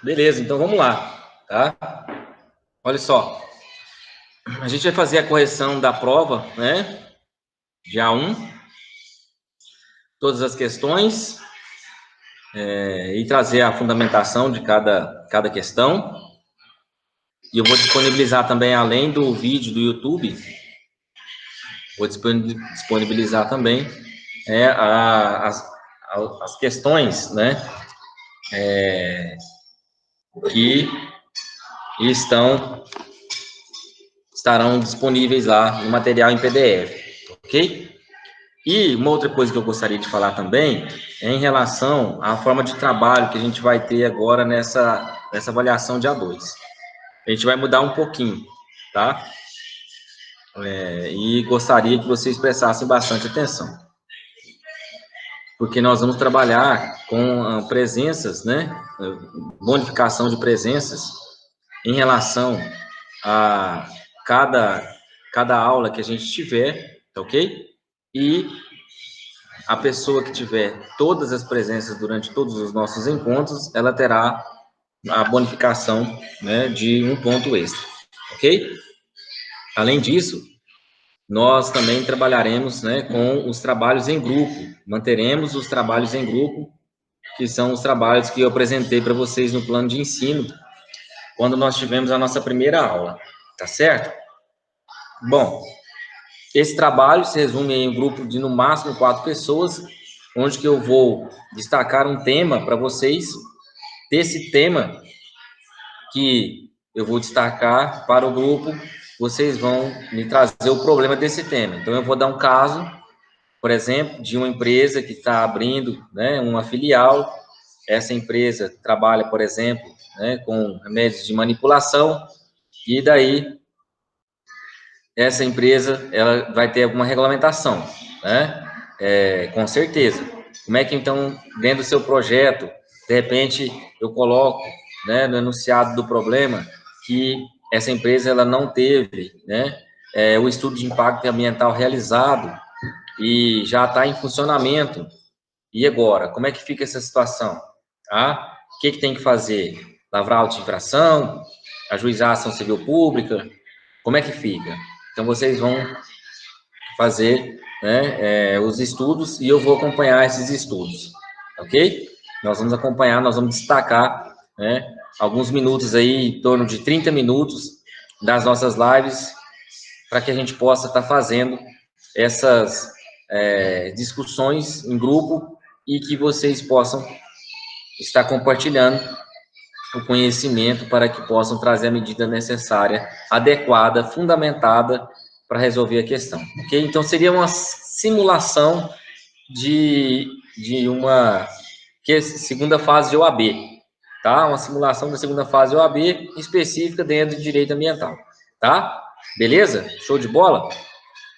Beleza, então vamos lá, tá? Olha só, a gente vai fazer a correção da prova, né? Dia 1, todas as questões, e trazer a fundamentação de cada questão. E eu vou disponibilizar também, além do vídeo do YouTube, vou disponibilizar também as questões, né? Que estarão disponíveis lá no material em PDF, ok? E uma outra coisa que eu gostaria de falar também é em relação à forma de trabalho que a gente vai ter agora nessa avaliação de A2. A gente vai mudar um pouquinho, tá? E gostaria que vocês prestassem bastante atenção, porque nós vamos trabalhar com presenças, né? Bonificação de presenças em relação a cada aula que a gente tiver, tá ok? E a pessoa que tiver todas as presenças durante todos os nossos encontros, ela terá a bonificação, né, de um ponto extra, ok? Além disso, nós também trabalharemos, né, com os trabalhos em grupo, manteremos os trabalhos em grupo, que são os trabalhos que eu apresentei para vocês no plano de ensino, quando nós tivemos a nossa primeira aula, tá certo? Bom, esse trabalho se resume em um grupo de, no máximo, 4 pessoas, onde que eu vou destacar um tema para vocês. Desse tema que eu vou destacar para o grupo, vocês vão me trazer o problema desse tema. Então, eu vou dar um caso, por exemplo, de uma empresa que está abrindo, né, uma filial. Essa empresa trabalha, por exemplo, né, com remédios de manipulação, e daí essa empresa ela vai ter alguma regulamentação, né? Com certeza. Como é que, então, dentro do seu projeto, de repente, eu coloco, né, no enunciado do problema que essa empresa ela não teve, né, o estudo de impacto ambiental realizado e já está em funcionamento. E agora, como é que fica essa situação? Tá? O que tem que fazer? Lavrar auto de infração? Ajuizar a ação civil pública? Como é que fica? Então, vocês vão fazer, né, os estudos e eu vou acompanhar esses estudos, ok? Nós vamos acompanhar, nós vamos destacar, né, alguns minutos aí, em torno de 30 minutos das nossas lives, para que a gente possa estar fazendo essas discussões em grupo e que vocês possam estar compartilhando o conhecimento para que possam trazer a medida necessária, adequada, fundamentada para resolver a questão, ok? Então, seria uma simulação de uma segunda fase de OAB, tá? Uma simulação da segunda fase de OAB específica dentro de direito ambiental, tá? Beleza? Show de bola?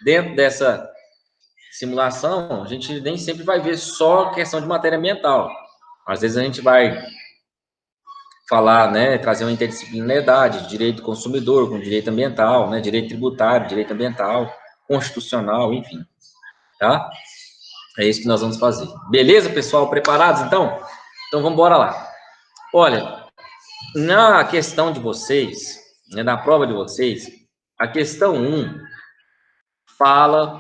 Dentro dessa simulação, a gente nem sempre vai ver só questão de matéria ambiental. Às vezes a gente vai falar, né, trazer uma interdisciplinariedade, direito do consumidor com direito ambiental, né, direito tributário, direito ambiental, constitucional, enfim, tá? É isso que nós vamos fazer. Beleza, pessoal? Preparados, então? Então, vamos embora lá. Olha, na questão de vocês, né, na prova de vocês, a questão 1 fala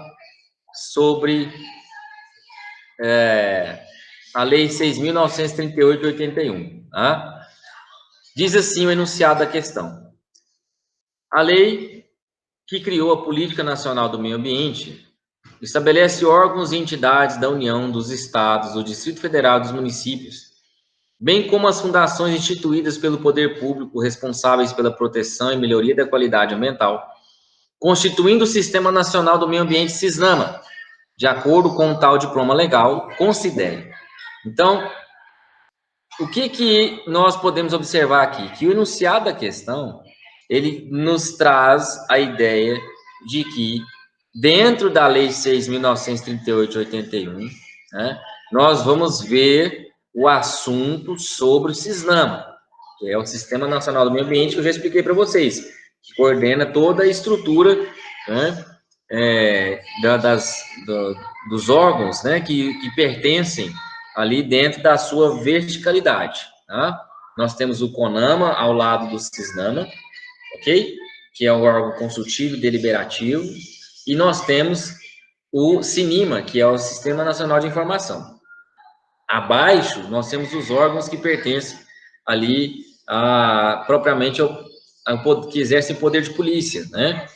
sobre a Lei 6.938 de 81, tá? Diz assim o enunciado da questão. A lei que criou a Política Nacional do Meio Ambiente estabelece órgãos e entidades da União, dos Estados, do Distrito Federal e dos municípios, bem como as fundações instituídas pelo poder público responsáveis pela proteção e melhoria da qualidade ambiental, constituindo o Sistema Nacional do Meio Ambiente, SISNAMA, de acordo com o tal diploma legal, considere. Então, o que nós podemos observar aqui? Que o enunciado da questão, ele nos traz a ideia de que, dentro da Lei 6.938 de 81, né, nós vamos ver o assunto sobre o SISNAMA, que é o Sistema Nacional do Meio Ambiente, que eu já expliquei para vocês, que coordena toda a estrutura, né, dos órgãos, né, que pertencem ali dentro da sua verticalidade, tá? nós temos o CONAMA ao lado do CISNAMA, ok? Que é o órgão consultivo e deliberativo. E nós temos o CINIMA, que é o Sistema Nacional de Informação. Abaixo, nós temos os órgãos que pertencem ali propriamente que exercem poder de polícia, né?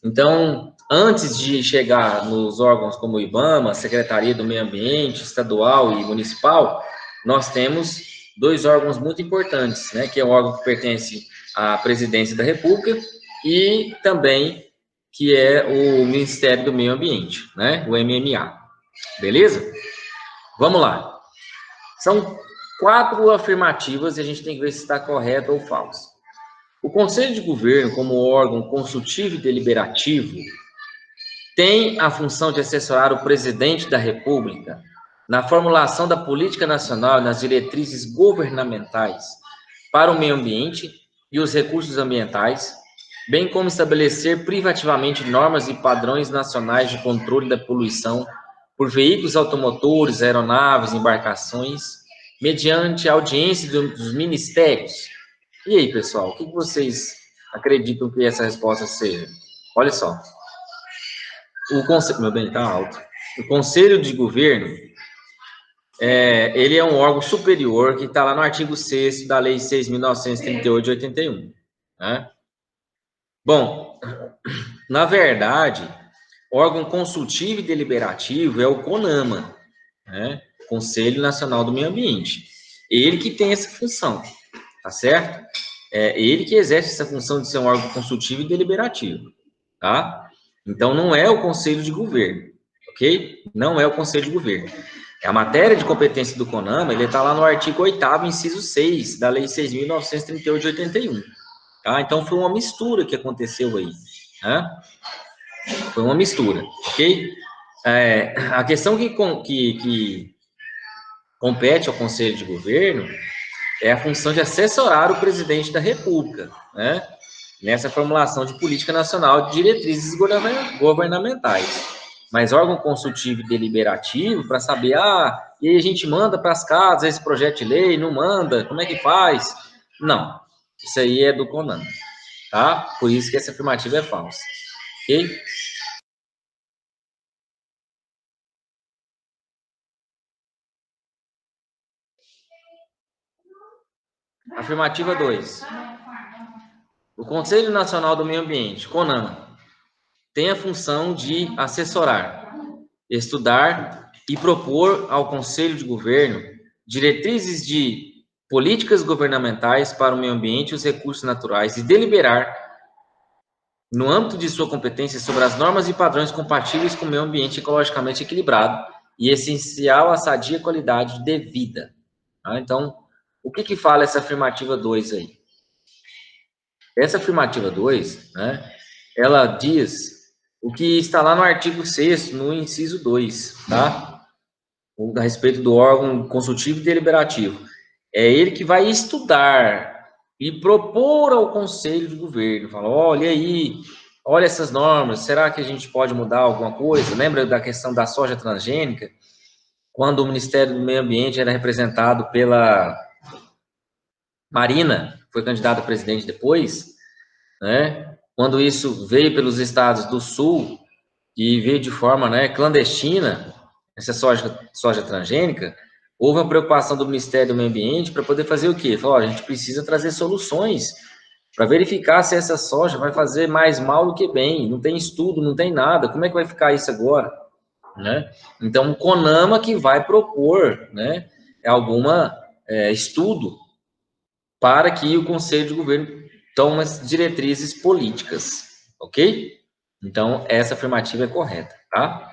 Então, antes de chegar nos órgãos como o IBAMA, Secretaria do Meio Ambiente, estadual e municipal, nós temos dois órgãos muito importantes, né? Que é o órgão que pertence à Presidência da República e também que é o Ministério do Meio Ambiente, né? O MMA. Beleza? Vamos lá. São 4 afirmativas e a gente tem que ver se está correto ou falso. O Conselho de Governo, como órgão consultivo e deliberativo, tem a função de assessorar o presidente da República na formulação da política nacional e nas diretrizes governamentais para o meio ambiente e os recursos ambientais, bem como estabelecer privativamente normas e padrões nacionais de controle da poluição por veículos automotores, aeronaves, embarcações, mediante audiência dos ministérios. E aí, pessoal, o que vocês acreditam que essa resposta seja? Olha só. Meu bem, tá alto. O Conselho de Governo, ele é um órgão superior que está lá no artigo 6º da Lei 6.938 de 81. Né? Bom, na verdade, órgão consultivo e deliberativo é o CONAMA, né? Conselho Nacional do Meio Ambiente. Ele que tem essa função, tá certo? É ele que exerce essa função de ser um órgão consultivo e deliberativo, tá? Então, não é o Conselho de Governo, ok? Não é o Conselho de Governo. A matéria de competência do CONAMA, ele está lá no artigo 8º, inciso 6, da Lei 6.938 de 81. Tá? Então, foi uma mistura que aconteceu aí. Né? Foi uma mistura, ok? A questão que compete ao Conselho de Governo é a função de assessorar o presidente da República, né? Nessa formulação de política nacional de diretrizes governamentais. Mas órgão consultivo e deliberativo para saber, e aí a gente manda para as casas esse projeto de lei, não manda, como é que faz? Não, isso aí é do CONAMA, tá? Por isso que essa afirmativa é falsa, ok? Afirmativa 2. O Conselho Nacional do Meio Ambiente, CONAMA, tem a função de assessorar, estudar e propor ao Conselho de Governo diretrizes de políticas governamentais para o meio ambiente e os recursos naturais e deliberar, no âmbito de sua competência, sobre as normas e padrões compatíveis com o meio ambiente ecologicamente equilibrado e essencial à sadia qualidade de vida. Tá? Então, o que fala essa afirmativa 2 aí? Essa afirmativa 2, né, ela diz o que está lá no artigo 6º, no inciso 2, tá? A respeito do órgão consultivo e deliberativo. É ele que vai estudar e propor ao Conselho de Governo. Fala, olha aí, olha essas normas, será que a gente pode mudar alguma coisa? Lembra da questão da soja transgênica? Quando o Ministério do Meio Ambiente era representado pela Marina, foi candidata a presidente depois, né? Quando isso veio pelos estados do Sul e veio de forma, né, clandestina, essa soja transgênica, houve uma preocupação do Ministério do Meio Ambiente para poder fazer o quê? Falou, a gente precisa trazer soluções para verificar se essa soja vai fazer mais mal do que bem. Não tem estudo, não tem nada. Como é que vai ficar isso agora? Né? Então, o CONAMA que vai propor, né, alguma estudo para que o Conselho de Governo tome as diretrizes políticas, ok? Então, essa afirmativa é correta, tá?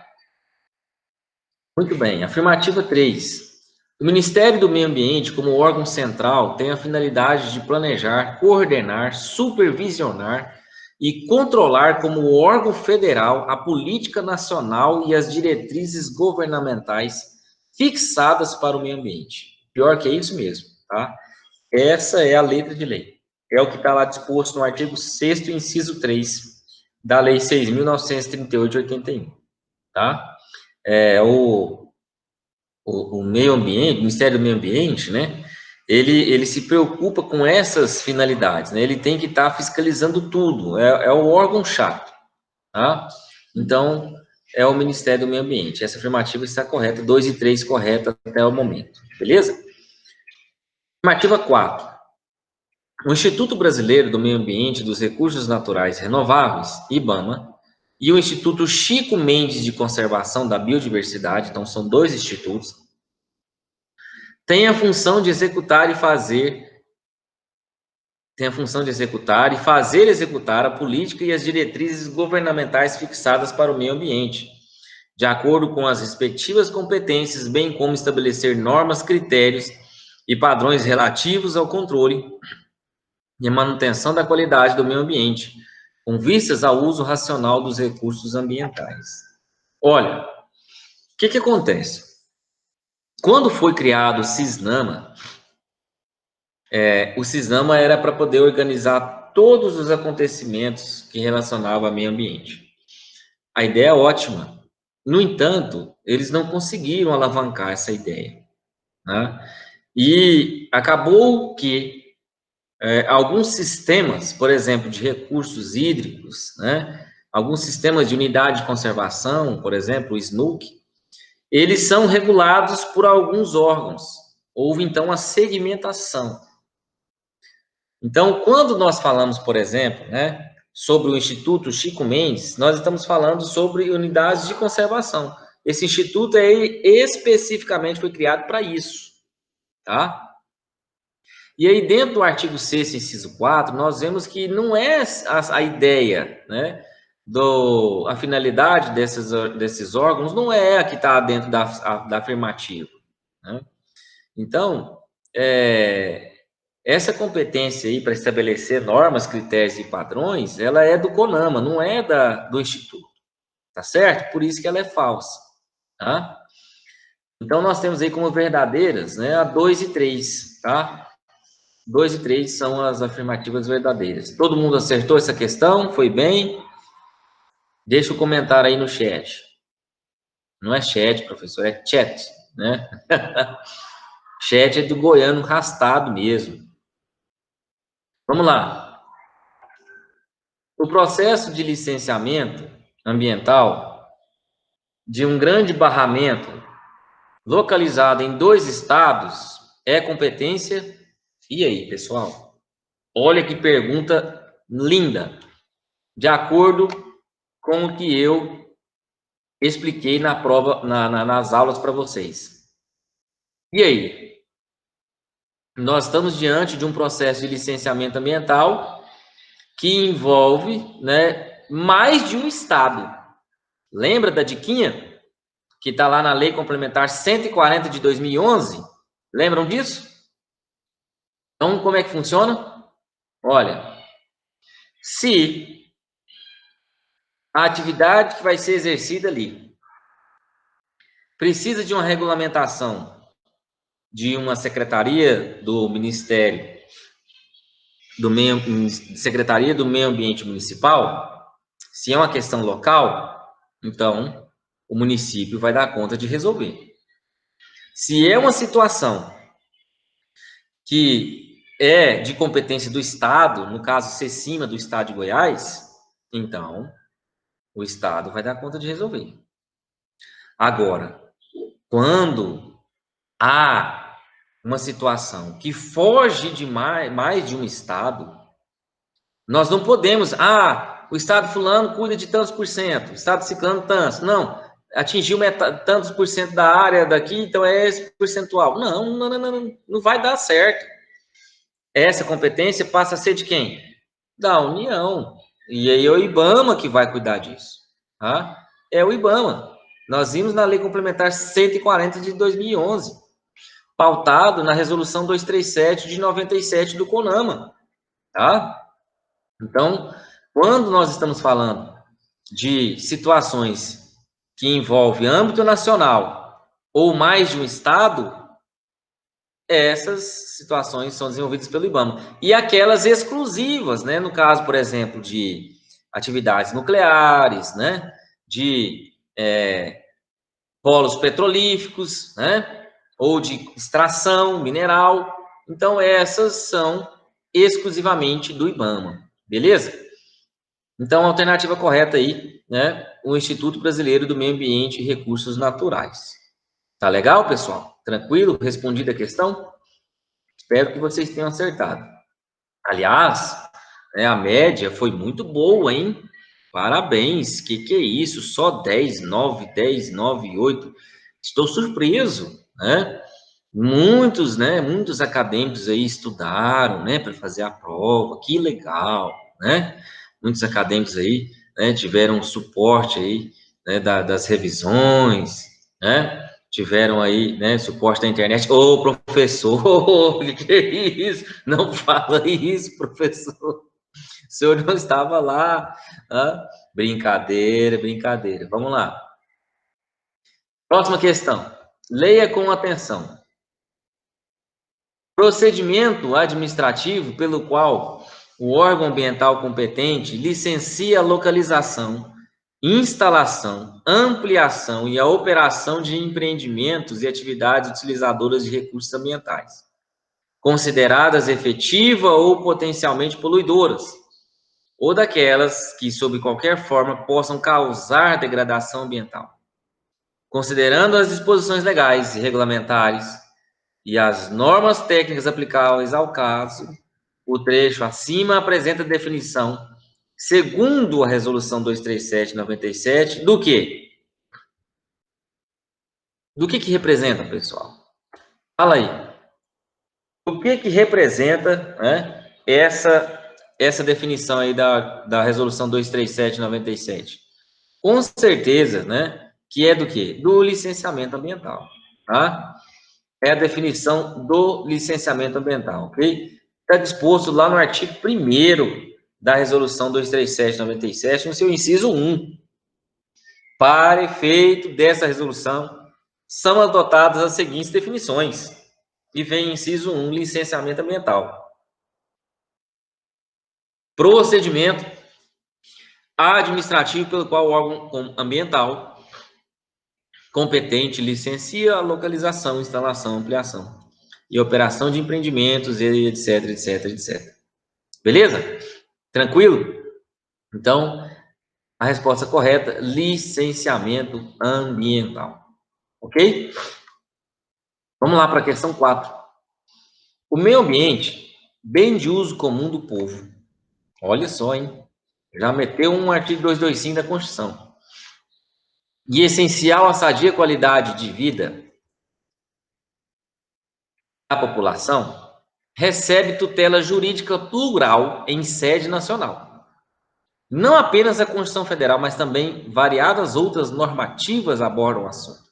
Muito bem. Afirmativa 3. O Ministério do Meio Ambiente, como órgão central, tem a finalidade de planejar, coordenar, supervisionar e controlar como órgão federal a política nacional e as diretrizes governamentais fixadas para o meio ambiente. Pior que é isso mesmo, tá? Essa é a letra de lei. É o que está lá disposto no artigo 6º, inciso 3, da Lei 6.938 de 81, tá? O meio ambiente, o Ministério do Meio Ambiente, né? ele se preocupa com essas finalidades, né? Ele tem que estar fiscalizando tudo, é o órgão chato, tá? Então, é o Ministério do Meio Ambiente. Essa afirmativa está correta, 2 e 3 correta até o momento, beleza? Afirmativa 4. O Instituto Brasileiro do Meio Ambiente e dos Recursos Naturais Renováveis, IBAMA, e o Instituto Chico Mendes de Conservação da Biodiversidade, então são 2 institutos, têm a função de executar e fazer executar a política e as diretrizes governamentais fixadas para o meio ambiente, de acordo com as respectivas competências, bem como estabelecer normas, critérios e padrões relativos ao controle e a manutenção da qualidade do meio ambiente, com vistas ao uso racional dos recursos ambientais. Olha, o que acontece? Quando foi criado o CISNAMA, o CISNAMA era para poder organizar todos os acontecimentos que relacionavam ao meio ambiente. A ideia é ótima. No entanto, eles não conseguiram alavancar essa ideia, né? E acabou que alguns sistemas, por exemplo, de recursos hídricos, né? Alguns sistemas de unidade de conservação, por exemplo, o SNUC, eles são regulados por alguns órgãos. Houve, então, a segmentação. Então, quando nós falamos, por exemplo, né, sobre o Instituto Chico Mendes, nós estamos falando sobre unidades de conservação. Esse instituto especificamente foi criado para isso, tá? E aí, dentro do artigo 6º, inciso 4, nós vemos que não é a ideia, né, a finalidade desses órgãos não é a que está dentro da afirmativa, né? Então, essa competência aí para estabelecer normas, critérios e padrões, ela é do CONAMA, não é do Instituto, tá certo? Por isso que ela é falsa, tá? Então, nós temos aí como verdadeiras, né, a 2 e 3, tá? 2 e 3 são as afirmativas verdadeiras. Todo mundo acertou essa questão? Foi bem? Deixa o comentário aí no chat. Não é chat, professor, é chat, né? Chat é do goiano rastado mesmo. Vamos lá. O processo de licenciamento ambiental de um grande barramento localizado em 2 estados é competência. E aí, pessoal? Olha que pergunta linda. De acordo com o que eu expliquei na prova, nas aulas para vocês. E aí? Nós estamos diante de um processo de licenciamento ambiental que envolve, né, mais de um estado. Lembra da diquinha? Que está lá na Lei Complementar 140 de 2011? Lembram disso? Então, como é que funciona? Olha, se a atividade que vai ser exercida ali precisa de uma regulamentação de uma secretaria do Ministério Secretaria do Meio Ambiente Municipal, se é uma questão local, então o município vai dar conta de resolver. Se é uma situação que é de competência do Estado, no caso, CECIMA do Estado de Goiás, então o Estado vai dar conta de resolver. Agora, quando há uma situação que foge de mais de um Estado, nós não podemos, o Estado fulano cuida de tantos por cento, o Estado ciclano tantos. Não, atingiu tantos por cento da área daqui, então é esse percentual. Não vai dar certo. Essa competência passa a ser de quem? Da União. E aí é o IBAMA que vai cuidar disso. Tá? É o IBAMA. Nós vimos na Lei Complementar 140 de 2011, pautado na Resolução 237 de 97 do CONAMA. Tá? Então, quando nós estamos falando de situações que envolvem âmbito nacional ou mais de um estado, essas situações são desenvolvidas pelo IBAMA. E aquelas exclusivas, né? No caso, por exemplo, de atividades nucleares, né? De polos petrolíficos, né? Ou de extração mineral. Então, essas são exclusivamente do IBAMA, beleza? Então, a alternativa correta aí, né? O Instituto Brasileiro do Meio Ambiente e Recursos Naturais. Tá legal, pessoal? Tranquilo? Respondida a questão? Espero que vocês tenham acertado. Aliás, né, a média foi muito boa, hein? Parabéns. Que é isso? Só 10, 9, 10, 9, 8. Estou surpreso, né? Muitos, né? Muitos acadêmicos aí estudaram, né, para fazer a prova. Que legal, né? Muitos acadêmicos aí, né, tiveram suporte aí, né, das revisões, né? Tiveram aí, né, suporte da internet. Ô, professor, que é isso? Não fala isso, professor. O senhor não estava lá. Hã? Brincadeira, brincadeira. Vamos lá. Próxima questão. Leia com atenção. Procedimento administrativo pelo qual o órgão ambiental competente licencia a localização, instalação, ampliação e a operação de empreendimentos e atividades utilizadoras de recursos ambientais, consideradas efetiva ou potencialmente poluidoras, ou daquelas que, sob qualquer forma, possam causar degradação ambiental, considerando as disposições legais e regulamentares e as normas técnicas aplicáveis ao caso. O trecho acima apresenta definição, segundo a Resolução 237/97, do quê? Do que representa, pessoal? Fala aí. O que representa, né, essa definição aí da Resolução 237/97? Com certeza, né, que é do quê? Do licenciamento ambiental, tá? É a definição do licenciamento ambiental, ok? Está disposto lá no artigo 1º da Resolução 237/97, no seu inciso 1. Para efeito dessa resolução, são adotadas as seguintes definições. E vem inciso 1, licenciamento ambiental. Procedimento administrativo pelo qual o órgão ambiental competente licencia a localização, instalação, ampliação e operação de empreendimentos, etc, etc, etc. Beleza? Tranquilo? Então, a resposta correta, licenciamento ambiental. Ok? Vamos lá para a questão 4. O meio ambiente, bem de uso comum do povo. Olha só, hein? Já meteu um artigo 225 da Constituição. E essencial à sadia qualidade de vida da população, recebe tutela jurídica plural em sede nacional. Não apenas a Constituição Federal, mas também variadas outras normativas abordam o assunto.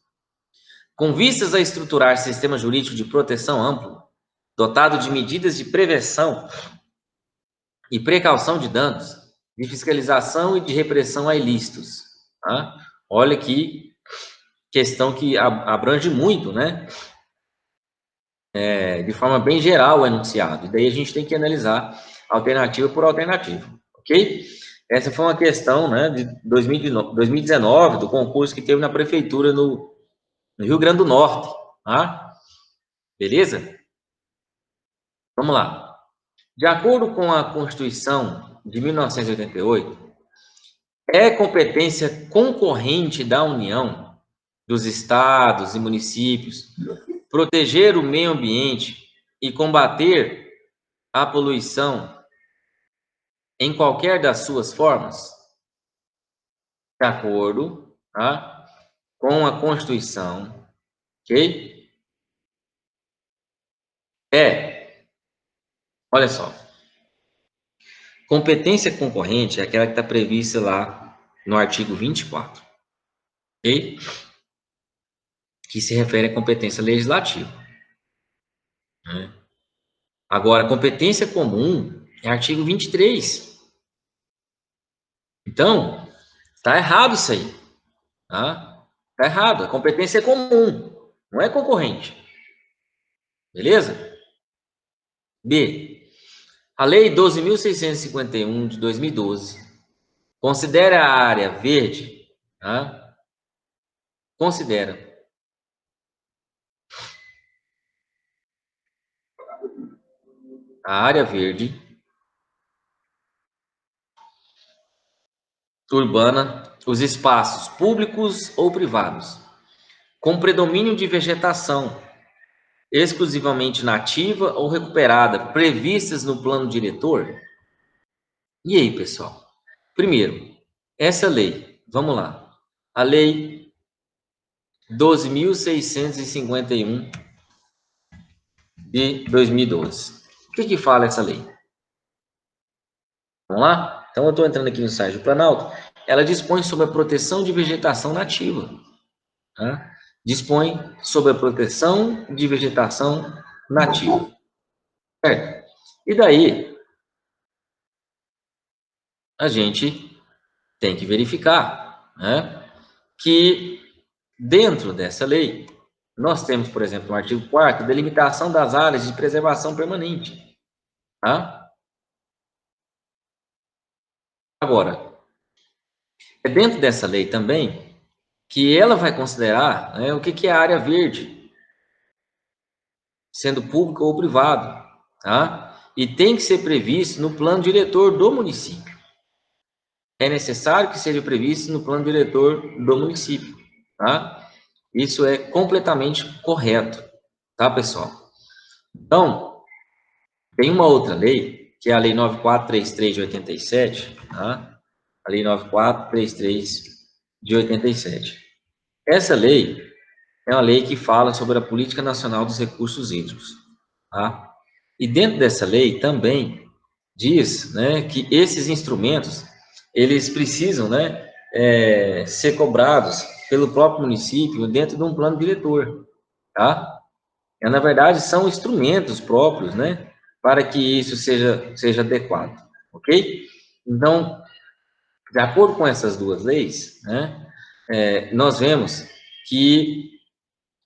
Com vistas a estruturar sistema jurídico de proteção amplo, dotado de medidas de prevenção e precaução de danos, de fiscalização e de repressão a ilícitos. Tá? Olha que questão que abrange muito, né? De forma bem geral o enunciado. E daí a gente tem que analisar alternativa por alternativa, ok? Essa foi uma questão, né, de 2019, do concurso que teve na prefeitura no Rio Grande do Norte, tá? Beleza? Vamos lá. De acordo com a Constituição de 1988, é competência concorrente da União, dos estados e municípios, proteger o meio ambiente e combater a poluição em qualquer das suas formas, de acordo, tá, com a Constituição, ok? Olha só, competência concorrente é aquela que está prevista lá no artigo 24, ok? Que se refere à competência legislativa, né? Agora, competência comum é artigo 23. Então, tá errado isso aí, tá? Tá errado. A competência é comum, não é concorrente. Beleza? B. A Lei 12.651 de 2012 considera a área verde, tá? Considera a área verde urbana, os espaços públicos ou privados, com predomínio de vegetação exclusivamente nativa ou recuperada, previstas no plano diretor? E aí, pessoal? Primeiro, essa lei, vamos lá. A lei 12.651 de 2012. O que fala essa lei? Vamos lá? Então, eu estou entrando aqui no site do Planalto. Ela dispõe sobre a proteção de vegetação nativa. Tá? Dispõe sobre a proteção de vegetação nativa. Certo? E daí, a gente tem que verificar, né, que dentro dessa lei, nós temos, por exemplo, no artigo 4º, delimitação das áreas de preservação permanente. Tá? Agora, é dentro dessa lei também que ela vai considerar, né, o que é a área verde, sendo público ou privado, tá? E tem que ser previsto no plano diretor do município. É necessário que seja previsto no plano diretor do município, tá? Isso é completamente correto, tá, pessoal? Então, tem uma outra lei, que é a Lei 9433 de 87, tá? A Lei 9433 de 87. Essa lei é uma lei que fala sobre a Política Nacional dos Recursos Hídricos, tá? E dentro dessa lei também diz, né, que esses instrumentos, eles precisam, né, ser cobrados pelo próprio município dentro de um plano diretor, tá? Na verdade, são instrumentos próprios, né, para que isso seja adequado, ok? Então, de acordo com essas duas leis, né, nós vemos que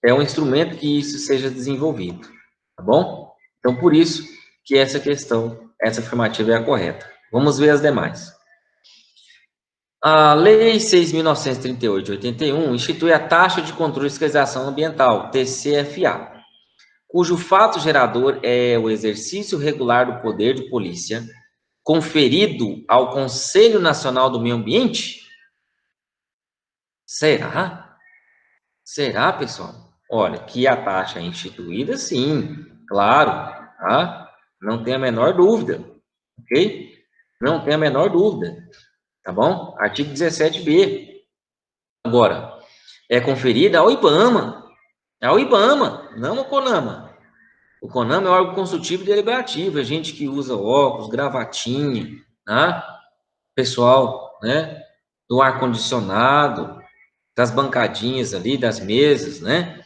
é um instrumento que isso seja desenvolvido, tá bom? Então, por isso que essa questão, essa afirmativa é a correta. Vamos ver as demais. A Lei 6.938 de 81 institui a Taxa de Controle de Fiscalização Ambiental, TCFA, cujo fato gerador é o exercício regular do poder de polícia conferido ao Conselho Nacional do Meio Ambiente? Será? Será, pessoal? Olha, que a taxa é instituída, sim, claro, tá? Não tem a menor dúvida, ok? Não tem a menor dúvida, tá bom? Artigo 17b. Agora, é conferida ao IBAMA, não ao CONAMA. O CONAMA é um órgão consultivo e deliberativo, é gente que usa óculos, gravatinha, né? Pessoal, né? Do ar-condicionado, das bancadinhas ali, das mesas, né?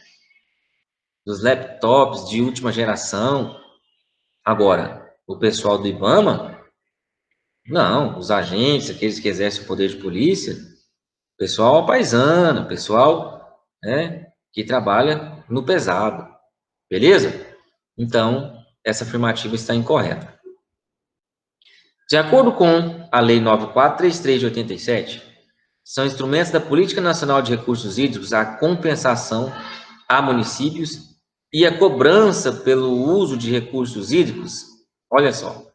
Dos laptops de última geração. Agora, o pessoal do IBAMA, não, os agentes, aqueles que exercem o poder de polícia, pessoal paisano, pessoal, né, que trabalha no pesado, beleza? Então, essa afirmativa está incorreta. De acordo com a Lei 9433 de 87, são instrumentos da Política Nacional de Recursos Hídricos a compensação a municípios e a cobrança pelo uso de recursos hídricos. Olha só,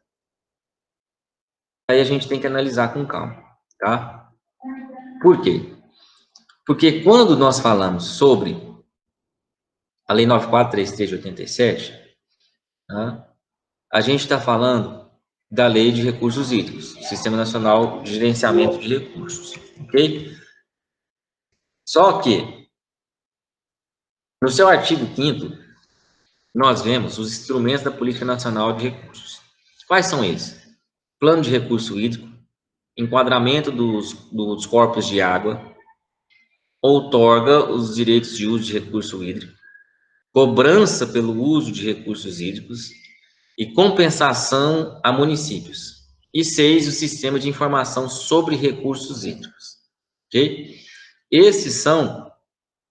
aí a gente tem que analisar com calma, tá? Por quê? Porque quando nós falamos sobre a Lei 9433 de 87, tá? A gente está falando da Lei de Recursos Hídricos, Sistema Nacional de Gerenciamento de Recursos, ok? Só que, no seu artigo 5º, nós vemos os instrumentos da Política Nacional de Recursos. Quais são eles? Plano de recurso hídrico, enquadramento dos corpos de água, outorga os direitos de uso de recurso hídrico, cobrança pelo uso de recursos hídricos e compensação a municípios. E 6, o sistema de informação sobre recursos hídricos. Ok? Esses são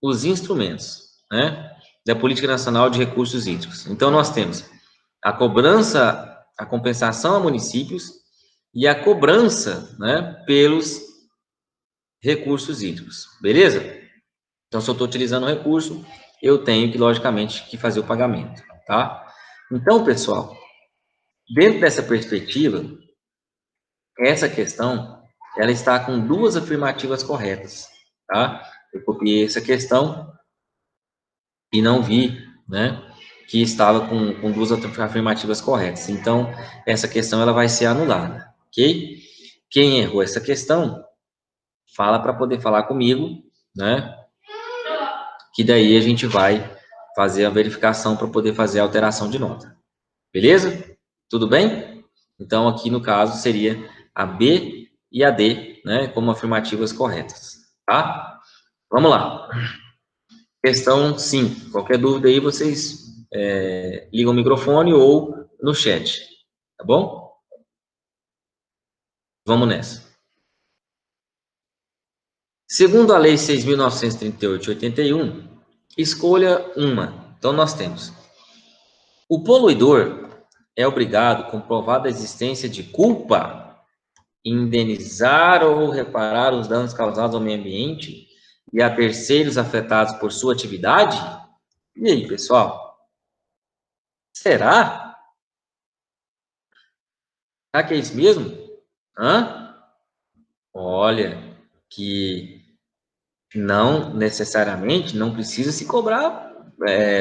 os instrumentos, né, da Política Nacional de Recursos Hídricos. Então, nós temos a cobrança, a compensação a municípios e a cobrança, né, pelos recursos hídricos, beleza? Então, se eu estou utilizando o recurso, eu tenho que, logicamente, que fazer o pagamento, tá? Então, pessoal, Dentro dessa perspectiva, essa questão, ela está com duas afirmativas corretas, tá? Eu copiei essa questão e não vi, né, que estava com duas afirmativas corretas. Então, essa questão, ela vai ser anulada, ok? Quem errou essa questão, fala para poder falar comigo, né? Que daí a gente vai fazer a verificação para poder fazer a alteração de nota. Beleza? Tudo bem? Então, aqui no caso, seria a B e a D, né, como afirmativas corretas, tá? Vamos lá. Questão 5. Qualquer dúvida aí, vocês ligam o microfone ou no chat, tá bom? Vamos nessa. Segundo a Lei 6.938 de 81, escolha uma. Então, nós temos: o poluidor é obrigado, comprovada a existência de culpa, indenizar ou reparar os danos causados ao meio ambiente e a terceiros afetados por sua atividade? E aí, pessoal? Será? Será que é isso mesmo? Hã? Olha, que não necessariamente não precisa se cobrar,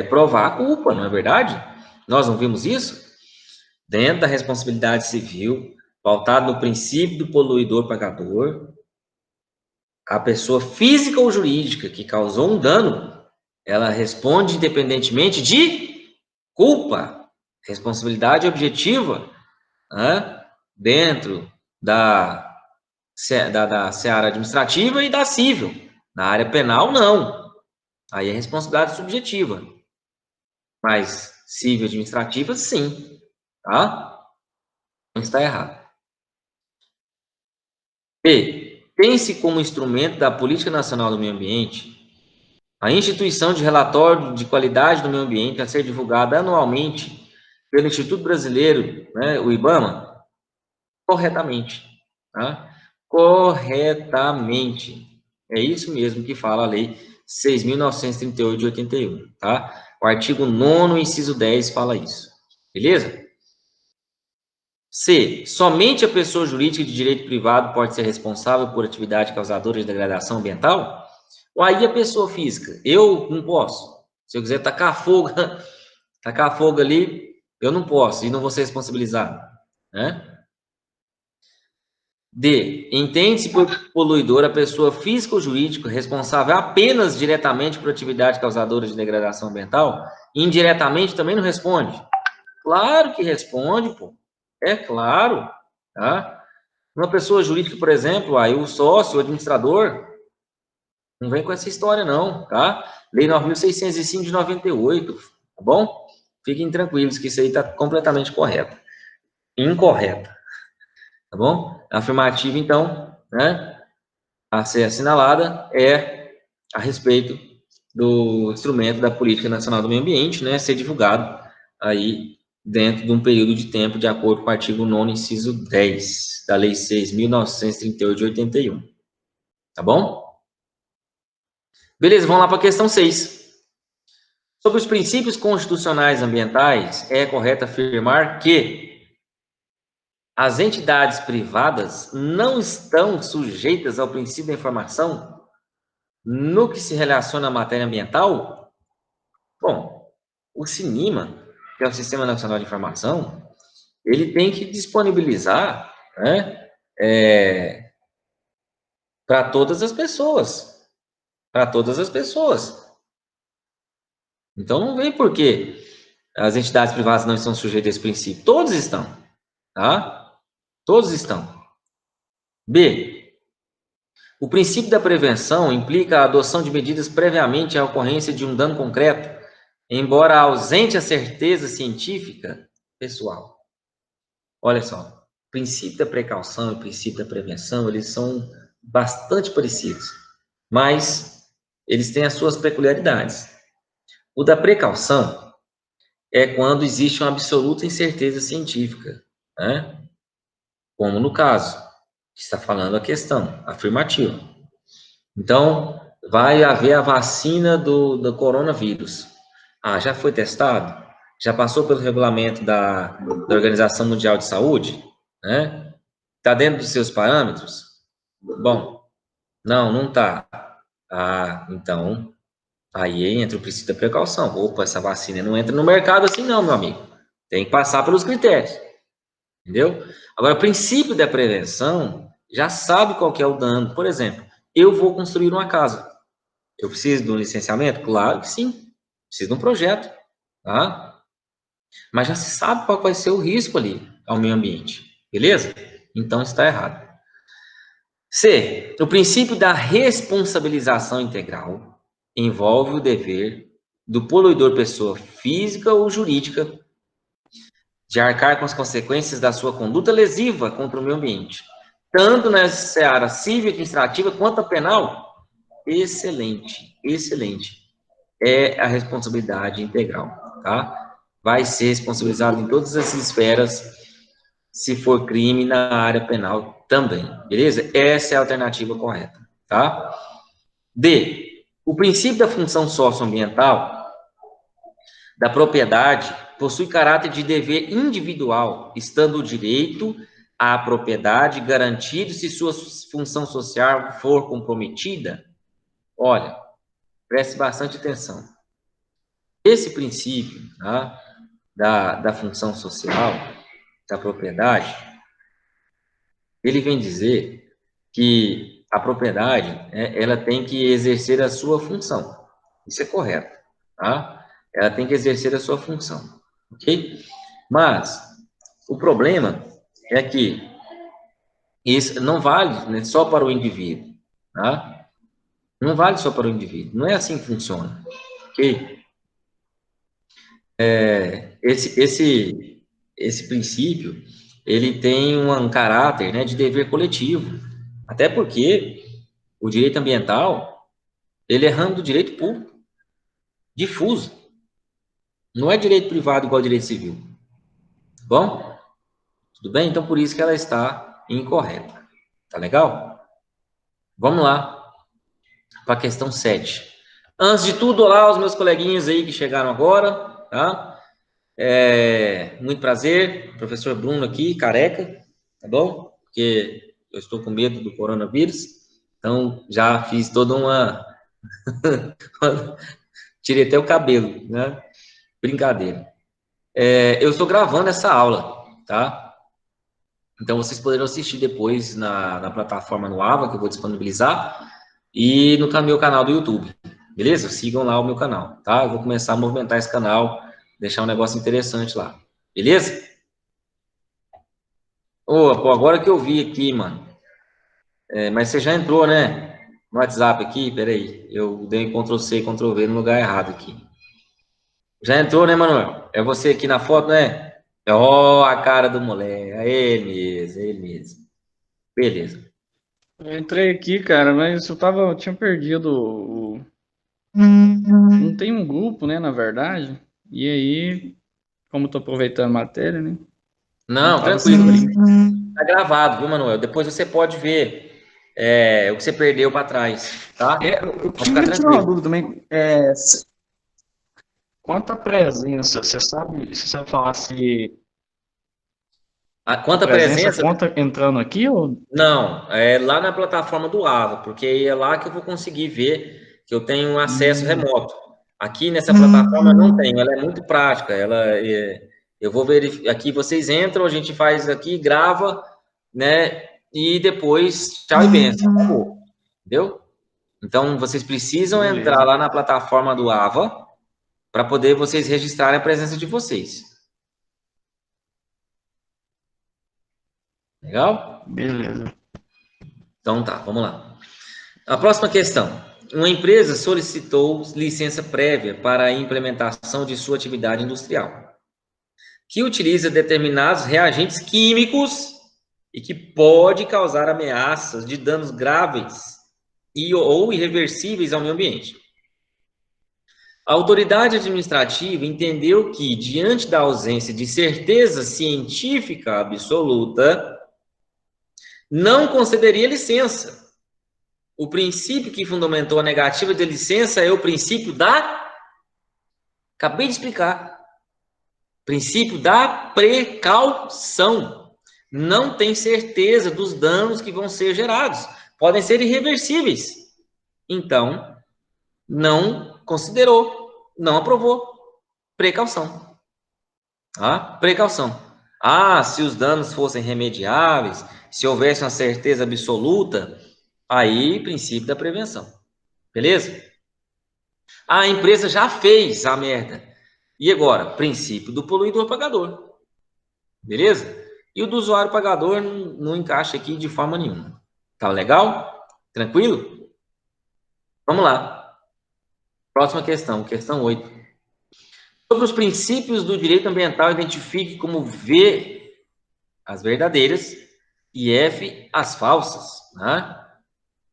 provar a culpa, não é verdade? Nós não vimos isso? Dentro da responsabilidade civil, pautado no princípio do poluidor pagador, a pessoa física ou jurídica que causou um dano, ela responde independentemente de culpa, responsabilidade objetiva, né? Dentro da seara administrativa e da civil. Na área penal, não. Aí é responsabilidade subjetiva. Mas civil administrativa, sim. Tá? Não está errado. B. Tem-se como instrumento da Política Nacional do Meio Ambiente a instituição de relatório de qualidade do meio ambiente a ser divulgada anualmente pelo Instituto Brasileiro, né, o IBAMA, corretamente. Tá? Corretamente. É isso mesmo que fala a Lei 6.938 de 81. Tá? O artigo 9º, inciso 10, fala isso. Beleza? C. Somente a pessoa jurídica de direito privado pode ser responsável por atividade causadora de degradação ambiental? Ou aí a pessoa física? Eu não posso. Se eu quiser tacar fogo ali, eu não posso e não vou ser responsabilizado. Né? D. Entende-se por poluidor a pessoa física ou jurídica responsável apenas diretamente por atividade causadora de degradação ambiental? Indiretamente também não responde? Claro que responde, pô. É claro, tá? Uma pessoa jurídica, por exemplo, aí o sócio, o administrador, não vem com essa história não, tá? Lei 9.605 de 98, tá bom? Fiquem tranquilos que isso aí está completamente correto. Incorreta, tá bom? A afirmativa, então, né, a ser assinalada é a respeito do instrumento da Política Nacional do Meio Ambiente, né, ser divulgado aí dentro de um período de tempo de acordo com o artigo 9º, inciso 10 da Lei 6.938 de 81. Tá bom? Beleza, vamos lá para a questão 6. Sobre os princípios constitucionais ambientais, é correto afirmar que as entidades privadas não estão sujeitas ao princípio da informação no que se relaciona à matéria ambiental? Bom, o CNIMA, que é o Sistema Nacional de Informação, ele tem que disponibilizar, né, para todas as pessoas. Para todas as pessoas. Então, não vem porque as entidades privadas não estão sujeitas a esse princípio. Todos estão, tá? Todos estão. B. O princípio da prevenção implica a adoção de medidas previamente à ocorrência de um dano concreto, embora ausente a certeza científica pessoal. Olha só, o princípio da precaução e o princípio da prevenção, eles são bastante parecidos, mas eles têm as suas peculiaridades. O da precaução é quando existe uma absoluta incerteza científica, né? Como no caso, que está falando a questão afirmativa. Então, vai haver a vacina do coronavírus. Ah, já foi testado? Já passou pelo regulamento da Organização Mundial de Saúde? Né? Está dentro dos seus parâmetros? Bom, não está. Ah, então, aí entra o princípio da precaução. Opa, essa vacina não entra no mercado assim não, meu amigo. Tem que passar pelos critérios. Entendeu? Agora, o princípio da prevenção já sabe qual que é o dano. Por exemplo, eu vou construir uma casa. Eu preciso de um licenciamento? Claro que sim. Preciso de um projeto. Tá? Mas já se sabe qual vai ser o risco ali ao meio ambiente. Beleza? Então, está errado. C. O princípio da responsabilização integral envolve o dever do poluidor, pessoa física ou jurídica, de arcar com as consequências da sua conduta lesiva contra o meio ambiente, tanto na seara civil e administrativa quanto a penal. Excelente, excelente. É a responsabilidade integral, tá? Vai ser responsabilizado em todas as esferas, se for crime na área penal também, beleza? Essa é a alternativa correta, tá? D. O princípio da função socioambiental da propriedade possui caráter de dever individual, estando o direito à propriedade garantido se sua função social for comprometida. Olha, preste bastante atenção. Esse princípio, tá, da função social, da propriedade, ele vem dizer que a propriedade, ela tem que exercer a sua função. Isso é correto, tá? Ela tem que exercer a sua função, ok? Mas o problema é que isso não vale, né, só para o indivíduo, tá? Não vale só para o indivíduo. Não é assim que funciona, ok? Esse princípio, ele tem um caráter, né, de dever coletivo. Até porque o direito ambiental, ele é ramo do direito público, difuso. Não é direito privado igual ao direito civil. Bom, tudo bem? Então, por isso que ela está incorreta. Tá legal? Vamos lá para a questão 7. Antes de tudo, olá os meus coleguinhas aí que chegaram agora, tá? Muito prazer, professor Bruno aqui, careca, tá bom? Porque eu estou com medo do coronavírus, então já fiz toda uma... Tirei até o cabelo, né? Brincadeira. Eu estou gravando essa aula, tá? Então vocês poderão assistir depois na plataforma no Ava, que eu vou disponibilizar, e no meu canal do YouTube, beleza? Sigam lá o meu canal, tá? Eu vou começar a movimentar esse canal, deixar um negócio interessante lá, beleza? Pô, agora que eu vi aqui, mano. Mas você já entrou, né? No WhatsApp aqui, peraí. Eu dei Ctrl+C, Ctrl+V no lugar errado aqui. Já entrou, né, Manuel? É você aqui na foto, né? Ó, a cara do moleque. É ele mesmo, é ele mesmo. Beleza. Eu entrei aqui, cara, mas eu tinha perdido não tem um grupo, né, na verdade. E aí, como eu tô aproveitando a matéria, né, não Não, tava tranquilo. sabendo. Tá gravado, viu, Manuel? Depois você pode ver o que você perdeu para trás, tá? Eu Pode ficar queria tirar uma tranquilo. dúvida também. Quanto à presença, você sabe falar se a Quanto à presença presença, conta entrando aqui ou... não, é lá na plataforma do Ava, porque é lá que eu vou conseguir ver que eu tenho acesso Hum, remoto. Aqui nessa plataforma eu não tenho, ela é muito prática. Eu vou verificar aqui, vocês entram, a gente faz aqui, grava, né? E depois, tchau e benção, acabou. Entendeu? Então vocês precisam entrar beleza. lá na plataforma do Ava para poder vocês registrarem a presença de vocês. Legal? Beleza. Então tá, vamos lá. A próxima questão. Uma empresa solicitou licença prévia para a implementação de sua atividade industrial, que utiliza determinados reagentes químicos e que pode causar ameaças de danos graves ou irreversíveis ao meio ambiente. A autoridade administrativa entendeu que, diante da ausência de certeza científica absoluta, não concederia licença. O princípio que fundamentou a negativa de licença é o princípio da... Acabei de explicar. Princípio da precaução. Não tem certeza dos danos que vão ser gerados. Podem ser irreversíveis. Então, não considerou, não aprovou. Precaução. Tá? Precaução. Ah, se os danos fossem remediáveis, se houvesse uma certeza absoluta, aí, princípio da prevenção. Beleza? A empresa já fez a merda. E agora? Princípio do poluidor pagador. Beleza? E o do usuário pagador não encaixa aqui de forma nenhuma. Tá legal? Tranquilo? Vamos lá. Próxima questão, questão 8. Sobre os princípios do direito ambiental, identifique como V as verdadeiras e F as falsas. Né?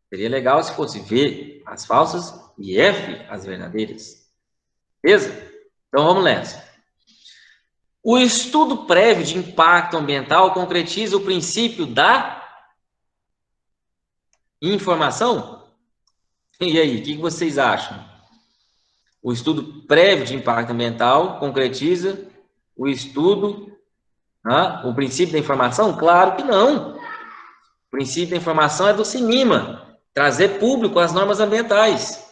Seria legal se fosse V as falsas e F as verdadeiras. Beleza? Então vamos nessa. O estudo prévio de impacto ambiental concretiza o princípio da informação? E aí, o que vocês acham? O estudo prévio de impacto ambiental concretiza o estudo, o princípio da informação? Claro que não. O princípio da informação é do CINIMA, trazer público as normas ambientais.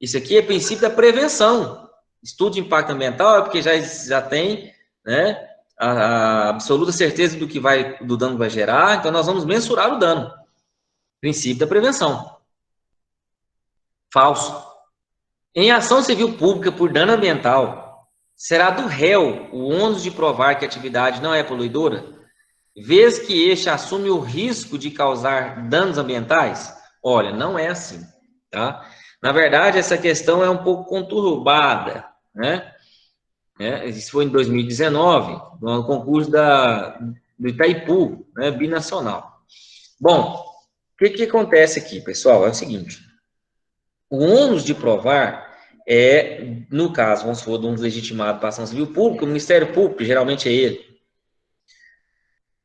Isso aqui é princípio da prevenção. Estudo de impacto ambiental é porque já tem, né, a absoluta certeza do dano que vai gerar, então nós vamos mensurar o dano. Princípio da prevenção. Falso. Em ação civil pública por dano ambiental, será do réu o ônus de provar que a atividade não é poluidora, vez que este assume o risco de causar danos ambientais? Olha, não é assim, tá? Na verdade, essa questão é um pouco conturbada, né? Isso foi em 2019, no concurso do Itaipu, né, binacional. Bom, o que acontece aqui, pessoal? É o seguinte, o ônus de provar é, no caso, vamos supor, de um legitimado para ação civil pública, o Ministério Público, geralmente é ele.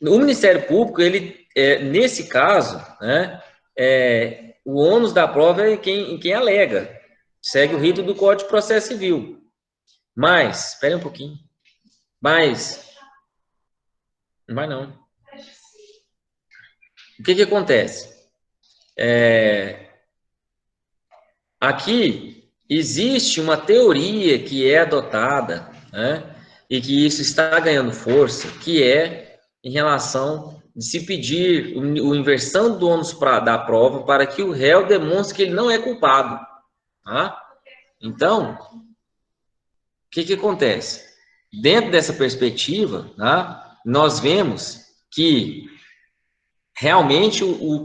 O Ministério Público, ele, nesse caso, né, o ônus da prova é em quem alega. Segue o rito do Código de Processo Civil. Mas, espere um pouquinho. Mas, não vai não. O que acontece? Aqui existe uma teoria que é adotada, né, e que isso está ganhando força, que é em relação de se pedir a inversão do ônus da prova para que o réu demonstre que ele não é culpado. Tá? Então, o que acontece? Dentro dessa perspectiva, tá, nós vemos que realmente o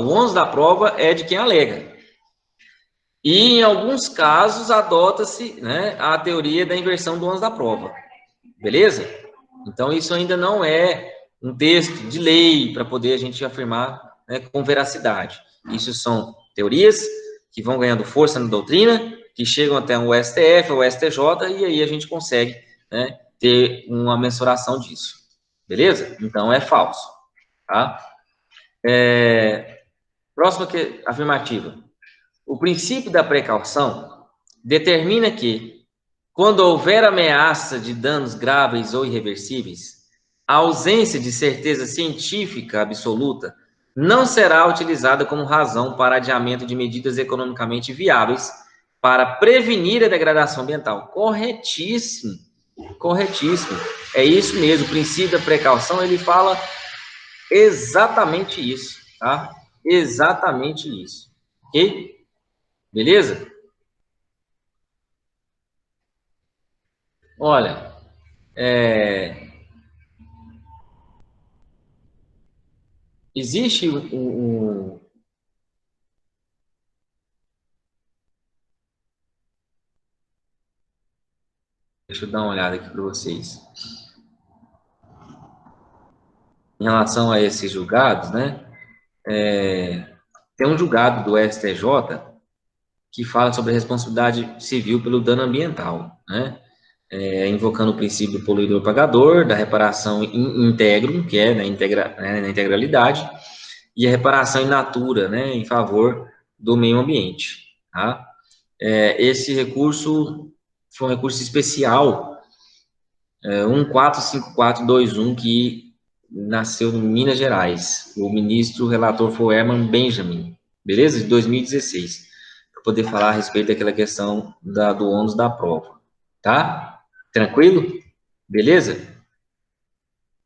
ônus da prova é de quem alega. E, em alguns casos, adota-se, né, a teoria da inversão do ônus da prova. Beleza? Então, isso ainda não é um texto de lei para poder a gente afirmar, né, com veracidade. Isso são teorias que vão ganhando força na doutrina, que chegam até o STF, o STJ, e aí a gente consegue, né, ter uma mensuração disso. Beleza? Então, é falso. Tá? Próxima afirmativa. O princípio da precaução determina que, quando houver ameaça de danos graves ou irreversíveis, a ausência de certeza científica absoluta não será utilizada como razão para adiamento de medidas economicamente viáveis para prevenir a degradação ambiental. Corretíssimo, corretíssimo. É isso mesmo, o princípio da precaução, ele fala exatamente isso, tá? Exatamente isso, ok? Beleza? Olha, existe deixa eu dar uma olhada aqui para vocês. Em relação a esses julgados, né? Tem um julgado do STJ que fala sobre a responsabilidade civil pelo dano ambiental, né? Invocando o princípio do poluidor pagador, da reparação íntegro, que é na integralidade, e a reparação in natura, né, em favor do meio ambiente. Tá? Esse recurso foi um recurso especial 145421, que nasceu em Minas Gerais. O ministro relator foi o Herman Benjamin, beleza? De 2016, para poder falar a respeito daquela questão do ônus da prova, tá? Tranquilo? Beleza?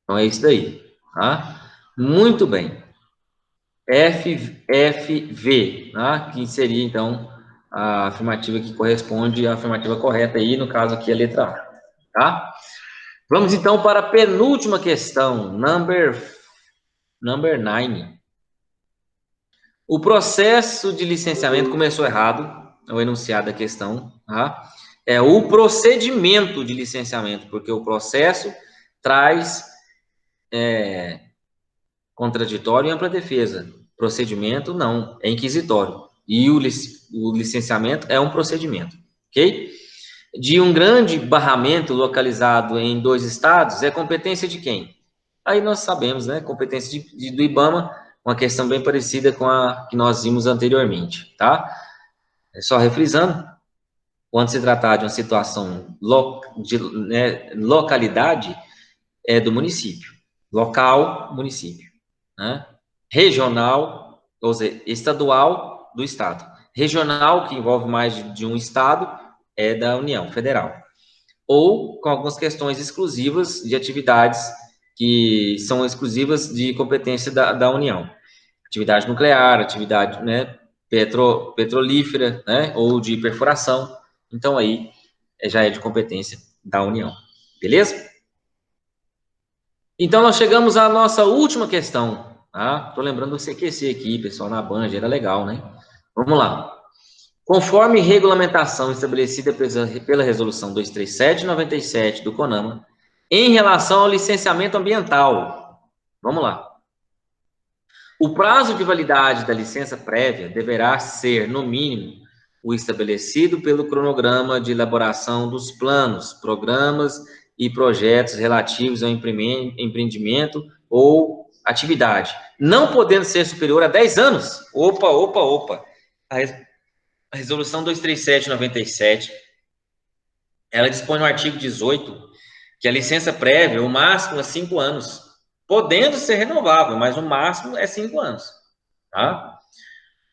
Então é isso daí, tá? Muito bem. FV, tá? Que seria, então, a afirmativa que corresponde à afirmativa correta aí, no caso aqui a letra A, tá? Vamos, então, para a penúltima questão, number 9. O processo de licenciamento começou errado, o enunciado da questão, tá? É o procedimento de licenciamento, porque o processo traz contraditório e ampla defesa. Procedimento, não, é inquisitório. E o licenciamento é um procedimento, ok? De um grande barramento localizado em 2 estados, é competência de quem? Aí nós sabemos, né? Competência do IBAMA, uma questão bem parecida com a que nós vimos anteriormente, tá? É só refrisando, quando se tratar de uma situação de localidade, é do município. Local, município. Né? Regional, ou seja, estadual, do estado. Regional, que envolve mais de um estado, é da União Federal. Ou com algumas questões exclusivas de atividades que são exclusivas de competência da União. Atividade nuclear, atividade, né, petrolífera, né, ou de perfuração. Então, aí, já é de competência da União. Beleza? Então, nós chegamos à nossa última questão. Tá? Tô lembrando do CQC aqui, pessoal, na Band, era legal, né? Vamos lá. Conforme regulamentação estabelecida pela Resolução 237/97 do CONAMA, em relação ao licenciamento ambiental, vamos lá. O prazo de validade da licença prévia deverá ser, no mínimo, o estabelecido pelo cronograma de elaboração dos planos, programas e projetos relativos ao empreendimento ou atividade, não podendo ser superior a 10 anos. Opa. A Resolução 237/97, ela dispõe no artigo 18 que a licença prévia, o máximo é 5 anos, podendo ser renovável, mas o máximo é 5 anos. Tá?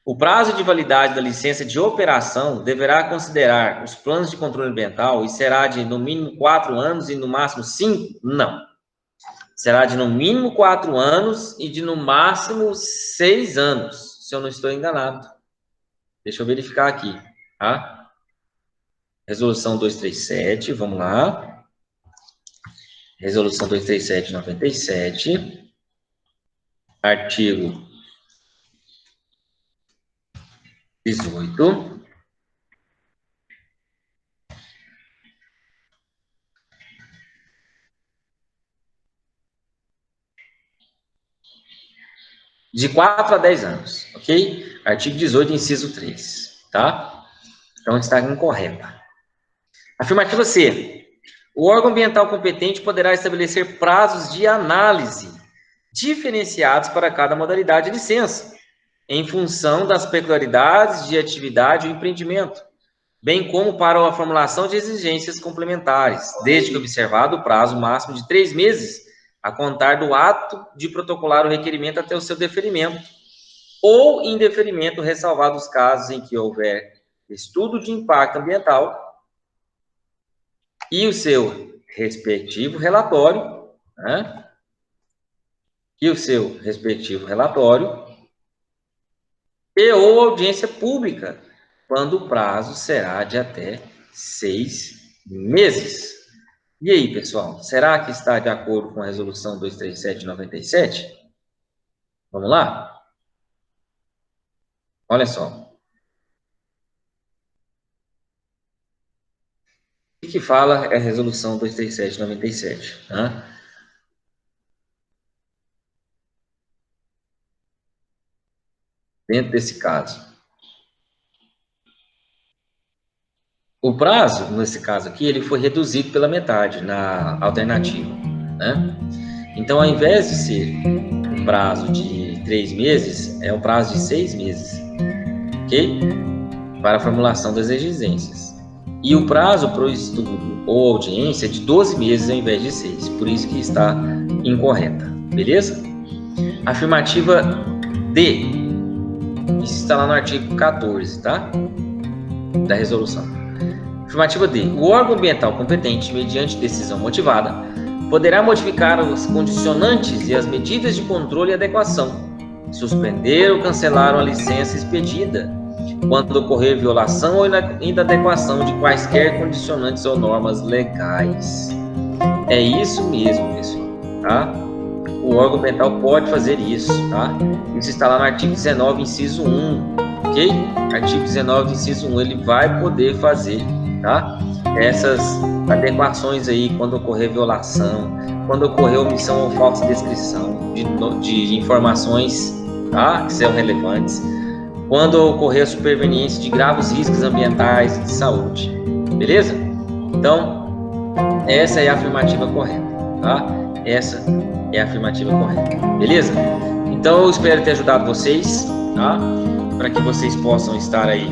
O prazo de validade da licença de operação deverá considerar os planos de controle ambiental e será de no mínimo 4 anos e no máximo 5? Não. Será de no mínimo 4 anos e de no máximo 6 anos, se eu não estou enganado. Deixa eu verificar aqui, tá? Resolução 237, vamos lá. Resolução 237/97, artigo 18. De 4 a 10 anos, ok? Artigo 18, inciso 3, tá? Então, está incorreta. Afirmativa C. O órgão ambiental competente poderá estabelecer prazos de análise diferenciados para cada modalidade de licença, em função das peculiaridades de atividade ou empreendimento, bem como para a formulação de exigências complementares, desde que observado o prazo máximo de 3 meses a contar do ato de protocolar o requerimento até o seu deferimento, ou indeferimento, ressalvados os casos em que houver estudo de impacto ambiental e o seu respectivo relatório, né? E ou audiência pública, quando o prazo será de até 6 meses. E aí, pessoal, será que está de acordo com a Resolução 237/97? Vamos lá? Olha só. O que fala é a Resolução 237/97, né? Dentro desse caso. O prazo, nesse caso aqui, ele foi reduzido pela metade na alternativa, né? Então, ao invés de ser um prazo de 3 meses, é um prazo de 6 meses, ok? Para a formulação das exigências. E o prazo para o estudo ou audiência é de 12 meses ao invés de 6, por isso que está incorreta, beleza? Afirmativa D, isso está lá no artigo 14, tá? Da resolução. Afirmativa D, o órgão ambiental competente, mediante decisão motivada, poderá modificar os condicionantes e as medidas de controle e adequação, suspender ou cancelar uma licença expedida, quando ocorrer violação ou inadequação de quaisquer condicionantes ou normas legais. É isso mesmo, pessoal, tá? O órgão ambiental pode fazer isso, tá? Isso está lá no artigo 19, inciso 1, ok? Artigo 19, inciso 1, ele vai poder fazer, tá? Essas adequações aí, quando ocorrer violação, quando ocorrer omissão ou falsa descrição de informações, tá? Que são relevantes, quando ocorrer a superveniência de graves riscos ambientais e de saúde, beleza? Então, essa é a afirmativa correta, tá? Essa é a afirmativa correta, beleza? Então, eu espero ter ajudado vocês, tá? Para que vocês possam estar aí,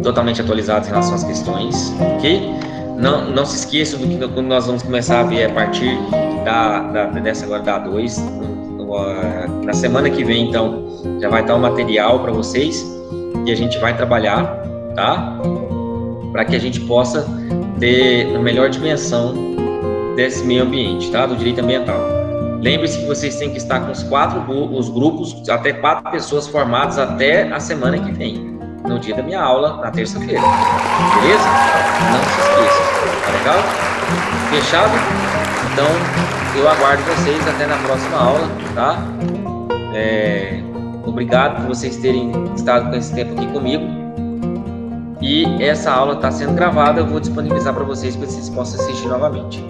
totalmente atualizados em relação às questões, ok? Não se esqueçam do que quando nós vamos começar a ver a partir dessa agora da 2, na semana que vem, então, já vai estar o material para vocês e a gente vai trabalhar, tá? Para que a gente possa ter a melhor dimensão desse meio ambiente, tá? Do direito ambiental. Lembre-se que vocês têm que estar com os grupos, até 4 pessoas formadas até a semana que vem, no dia da minha aula, na terça-feira. Beleza? Não se esqueçam. Tá legal? Fechado? Então, eu aguardo vocês até na próxima aula, tá? Obrigado por vocês terem estado com esse tempo aqui comigo. E essa aula está sendo gravada, eu vou disponibilizar para vocês possam assistir novamente.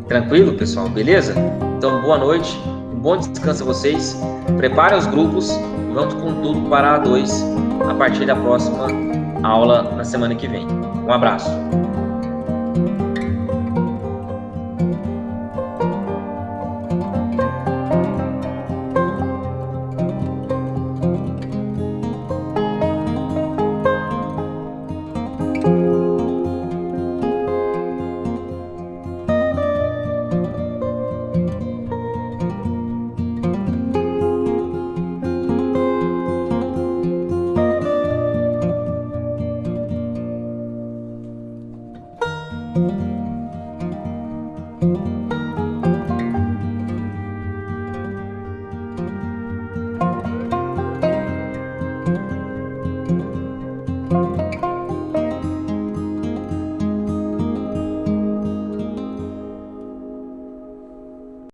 Tranquilo, pessoal? Beleza? Então, boa noite, um bom descanso a vocês. Preparem os grupos e vamos com tudo para a 2 a partir da próxima aula na semana que vem. Um abraço.